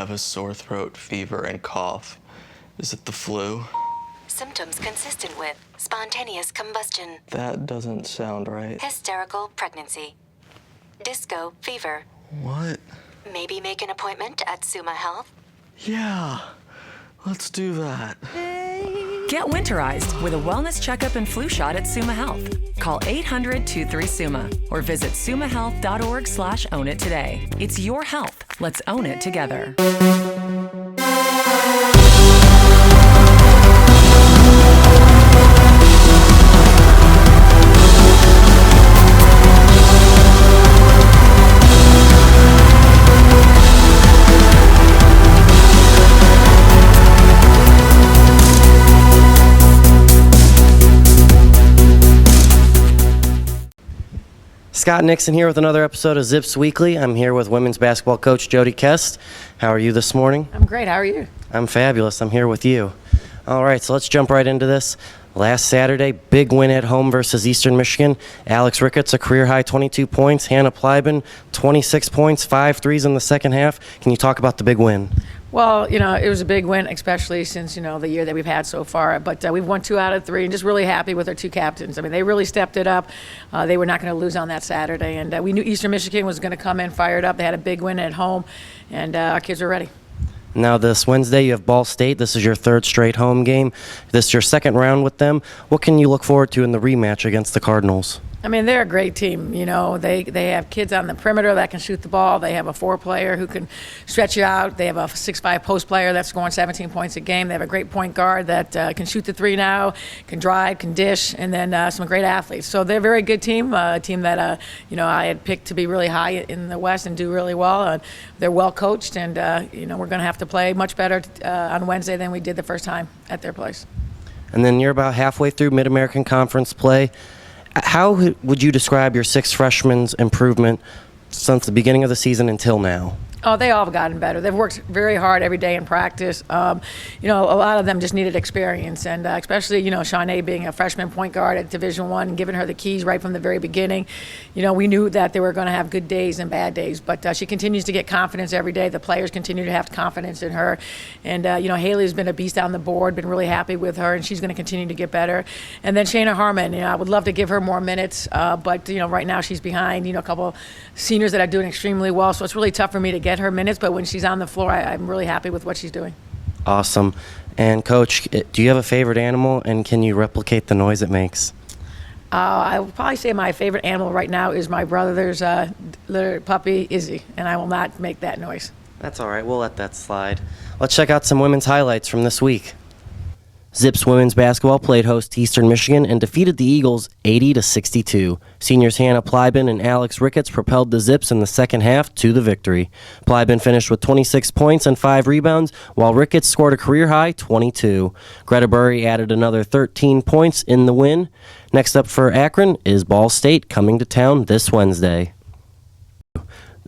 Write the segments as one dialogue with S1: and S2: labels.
S1: have a sore throat, fever, and cough. Is it the flu?
S2: Symptoms consistent with spontaneous combustion.
S1: That doesn't sound right.
S2: Hysterical pregnancy. Disco fever.
S1: What?
S2: Maybe make an appointment at Summa Health?
S1: Yeah, let's do that.
S3: Get winterized with a wellness checkup and flu shot at Summa Health. Call 800-23-SUMMA or visit summahealth.org/own it today. It's your health. Let's own it together.
S4: Scott Nixon here with another episode of Zips Weekly. I'm here with women's basketball coach Jodi Kest. How are you this morning?
S5: I'm great. How are you?
S4: I'm fabulous. I'm here with you. All right, so let's jump right into this. Last Saturday, big win at home versus Eastern Michigan. Alex Ricketts, a career-high 22 points. Hannah Plyben, 26 points, 5 threes in the second half. Can you talk about the big win?
S5: Well, it was a big win, especially since, the year that we've had so far. But we've won 2 out of 3 and just really happy with our 2 captains. I mean, they really stepped it up. They were not going to lose on that Saturday. And we knew Eastern Michigan was going to come in fired up. They had a big win at home, and our kids were ready.
S4: Now this Wednesday you have Ball State. This is your 3rd straight home game. This is your 2nd round with them. What can you look forward to in the rematch against the Cardinals?
S5: I mean, they're a great team. They have kids on the perimeter that can shoot the ball. They have a 4-player who can stretch you out. They have a 6'5" post player that's scoring 17 points a game. They have a great point guard that can shoot the 3 now, can drive, can dish, and then some great athletes. So they're a very good team, a team that, I had picked to be really high in the West and do really well. They're well coached, and, we're going to have to play much better on Wednesday than we did the first time at their place.
S4: And then you're about halfway through Mid-American Conference play. How would you describe your 6 freshmen's improvement since the beginning of the season until now?
S5: Oh, they all have gotten better. They've worked very hard every day in practice. A lot of them just needed experience, and especially, Shawnee being a freshman point guard at Division I and giving her the keys right from the very beginning. We knew that they were going to have good days and bad days, but she continues to get confidence every day. The players continue to have confidence in her. And, Haley's been a beast on the board, been really happy with her, and she's going to continue to get better. And then Shayna Harmon, I would love to give her more minutes, but, right now she's behind, a couple seniors that are doing extremely well, so it's really tough for me to get her minutes, but when she's on the floor, I'm really happy with what she's doing.
S4: Awesome. And Coach, do you have a favorite animal, and can you replicate the noise it makes?
S5: I would probably say my favorite animal right now is my brother's little puppy, Izzy, and I will not make that noise.
S4: That's all right. We'll let that slide. Let's check out some women's highlights from this week. Zips women's basketball played host to Eastern Michigan and defeated the Eagles 80-62. Seniors Hannah Plyben and Alex Ricketts propelled the Zips in the second half to the victory. Plyben finished with 26 points and 5 rebounds, while Ricketts scored a career-high 22. Greta Burry added another 13 points in the win. Next up for Akron is Ball State, coming to town this Wednesday.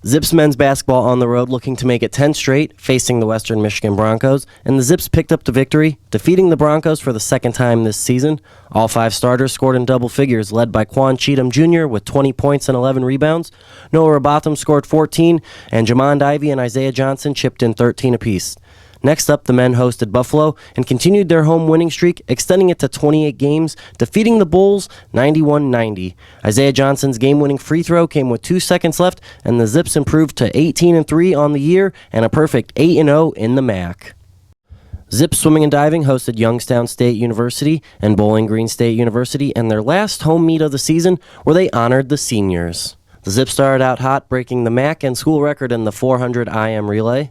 S4: Zips men's basketball on the road looking to make it 10 straight, facing the Western Michigan Broncos, and the Zips picked up the victory, defeating the Broncos for the 2nd time this season. All 5 starters scored in double figures, led by Quan Cheatham Jr. with 20 points and 11 rebounds. Noah Robotham scored 14, and Jamond Ivey and Isaiah Johnson chipped in 13 apiece. Next up, the men hosted Buffalo and continued their home winning streak, extending it to 28 games, defeating the Bulls 91-90. Isaiah Johnson's game-winning free throw came with 2 seconds left, and the Zips improved to 18-3 on the year and a perfect 8-0 in the MAC. Zips Swimming and Diving hosted Youngstown State University and Bowling Green State University in their last home meet of the season, where they honored the seniors. The Zips started out hot, breaking the MAC and school record in the 400 IM relay.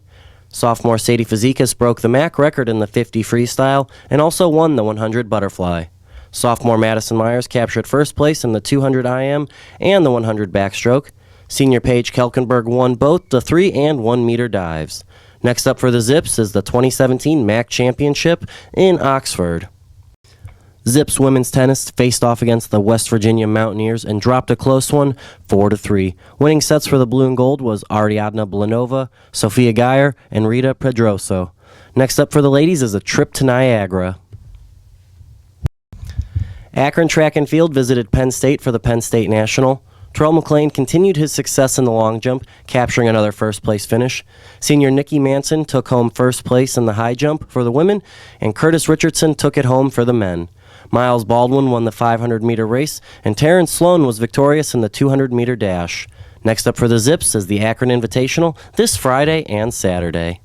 S4: Sophomore Sadie Fazekas broke the MAC record in the 50 freestyle and also won the 100 butterfly. Sophomore Madison Myers captured first place in the 200 IM and the 100 backstroke. Senior Paige Kelkenberg won both the 3 and 1 meter dives. Next up for the Zips is the 2017 MAC Championship in Oxford. Zips women's tennis faced off against the West Virginia Mountaineers and dropped a close one, 4-3. Winning sets for the blue and gold was Ariadna Blanova, Sophia Geyer, and Rita Pedroso. Next up for the ladies is a trip to Niagara. Akron Track and Field visited Penn State for the Penn State National. Terrell McLean continued his success in the long jump, capturing another first-place finish. Senior Nikki Manson took home first place in the high jump for the women, and Curtis Richardson took it home for the men. Miles Baldwin won the 500-meter race, and Terrence Sloan was victorious in the 200-meter dash. Next up for the Zips is the Akron Invitational this Friday and Saturday.